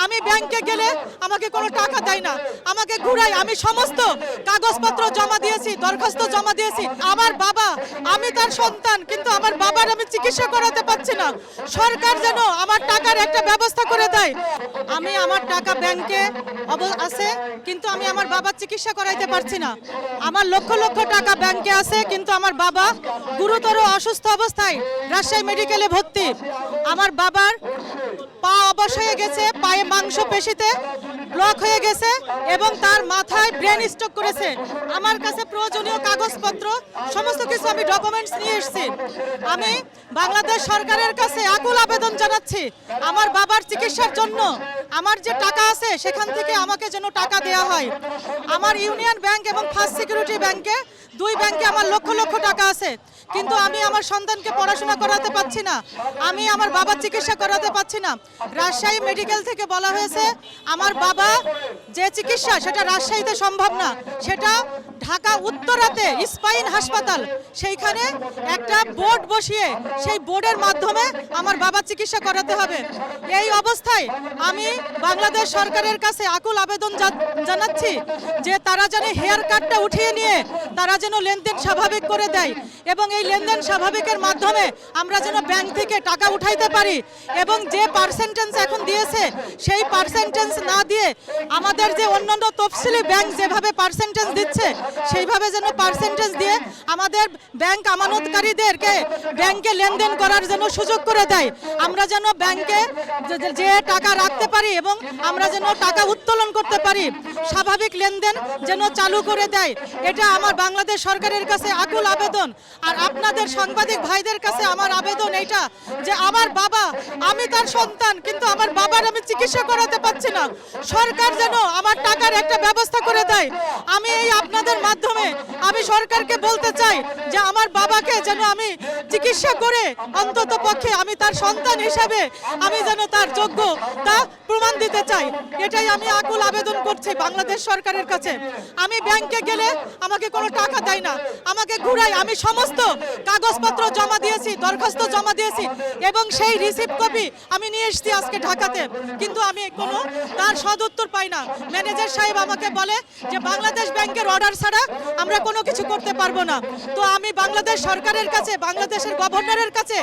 আমি ব্যাংকে গেলে আমাকে কোনো টাকা দেয় না, আমাকে ঘুরায়। আমি সমস্ত কাগজপত্র জমা দিয়েছি, দরখাস্ত জমা দিয়েছি। আমার বাবা, আমি তার সন্তান, কিন্তু আমার বাবার আমি চিকিৎসা করাতে পারছি না। সরকার যেন আমার টাকার একটা ব্যবস্থা করে দেয়। আমি আমার টাকা ব্যাংকে আছে, কিন্তু আমি আমার বাবার চিকিৎসা করাইতে পারছি না। আমার লক্ষ লক্ষ টাকা ব্যাংকে আছে, কিন্তু আমার বাবা গুরুতর অসুস্থ অবস্থায় রাজশাহী মেডিকেলে ভর্তি। আমার বাবার পা অবশ হয়ে গেছে, পায়ে মাংস পেশিতে ব্লক হয়ে গেছে এবং তার মাথায় ব্রেন স্ট্রোক করেছে। আমার কাছে প্রয়োজনীয় কাগজপত্র সমস্ত কিছু আমি ডকুমেন্টস নিয়ে এসেছি। আমি বাংলাদেশ সরকারের কাছে আকুল আবেদন জানাচ্ছি আমার বাবার চিকিৎসার জন্য। আমার যে টাকা আছে সেখান থেকে আমাকে যেন টাকা দেওয়া হয়। আমার ইউনিয়ন ব্যাংক এবং ফার্স্ট সিকিউরিটি ব্যাংকে, দুই ব্যাংকে আমার লক্ষ লক্ষ টাকা আছে, কিন্তু আমি আমার সন্তানকে পড়াশোনা করাতে পারছি না, আমি আমার বাবার চিকিৎসা করাতে পারছি না। রাজশাহী মেডিকেল থেকে বলা হয়েছে আমার বাবা যে চিকিৎসা সেটা রাজশাহীতে সম্ভব না, সেটা ঢাকা উত্তরাতে স্পাইন হাসপাতাল, সেইখানে একটা বোর্ড বসিয়ে সেই বোর্ডের মাধ্যমে আমার বাবার চিকিৎসা করাতে হবে। এই অবস্থায় আমি বাংলাদেশ সরকারের কাছে আকুল আবেদন জানাচ্ছি যে তারা যেন হেয়ার কাটটা উঠিয়ে নিয়ে তারা যেন লেনদেন স্বাভাবিক করে দেয় এবং এই লেনদেন স্বাভাবিকের মাধ্যমে আমরা যেন ব্যাংক থেকে টাকা উঠাইতে পারি এবং যে পার্সেন্টেজ এখন দিয়েছে সেই পার্সেন্টেজ না দিয়ে আমাদের যে অন্যান্য তফসিলি ব্যাংক যেভাবে পার্সেন্টেজ দিচ্ছে সেইভাবে যেন পার্সেন্টেজ দিয়ে আমাদের ব্যাংক আমানতকারীদেরকে ব্যাংকে লেনদেন করার যেন সুযোগ করে দেয়। আমরা যেন ব্যাংকে যে টাকা রাখতে পারি এবং আমরা যেন টাকা উত্তোলন করতে পারি, স্বাভাবিক লেনদেন যেন চালু করে দেয়। এটা আমার বাংলাদেশ সরকারের কাছে আকুল আবেদন। আর আপনাদের সাংবাদিক ভাইদের কাছে আমার আবেদন এইটা যে আমার বাবা, আমি তার সন্তান, কিন্তু আমার বাবার আমি চিকিৎসা করাতে পারছি না। সরকার যেন আমার টাকার একটা ব্যবস্থা করে দেয়। আমি এই আপনাদের মাধ্যমে আমি সরকারকে বলতে চাই যে আমার বাবাকে যেন আমি চিকিৎসা করে অন্তত পক্ষে আমি তার সন্তান হিসাবে আমি যেন তার যোগ্য তা প্রমাণ দিতে চাই। এটাই আমি আকুল আবেদন করছি বাংলাদেশ সরকারের কাছে। আমি ব্যাংকে গেলে আমাকে কোনো টাকা দেয় না, আমাকে ঘুরায়। আমি সমস্ত কাগজপত্র জমা দিয়েছি, দরখাস্ত জমা দিয়েছি এবং সেই রিসিপ্ট কপি আমি নিয়ে এসেছি আজকে ঢাকাতে, কিন্তু আমি কোনো তার সদুত্তর পাই না। ম্যানেজার সাহেব আমাকে বলে যে বাংলাদেশ ব্যাংকের অর্ডার ছাড়া আমরা কোনো কিছু করতে পারবো না। তো আমি বাংলাদেশ সরকারের কাছে, বাংলাদেশের গভর্নরের কাছে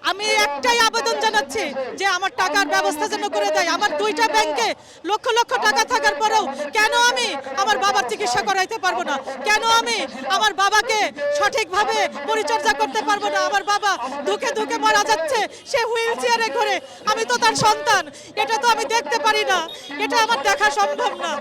আমি একটাই আবেদন জানাচ্ছি যে আমার টাকার ব্যবস্থা যেন করে দেয়। আমার দুইটা ব্যাংকে লক্ষ লক্ষ টাকা থাকার পরেও কেন আমি আমার বাবার চিকিৎসা করাইতে পারবো না? কেন আমি আমার বাবাকে সঠিকভাবে পরিচর্যা করতে পারবো না? আমার বাবা ধুকে ধুকে মারা যাচ্ছে, সে হুইল চেয়ারে ঘোরে, আমি তো তার সন্তান, এটা তো আমি দেখতে পারি না, এটা আমার দেখা সম্ভব না।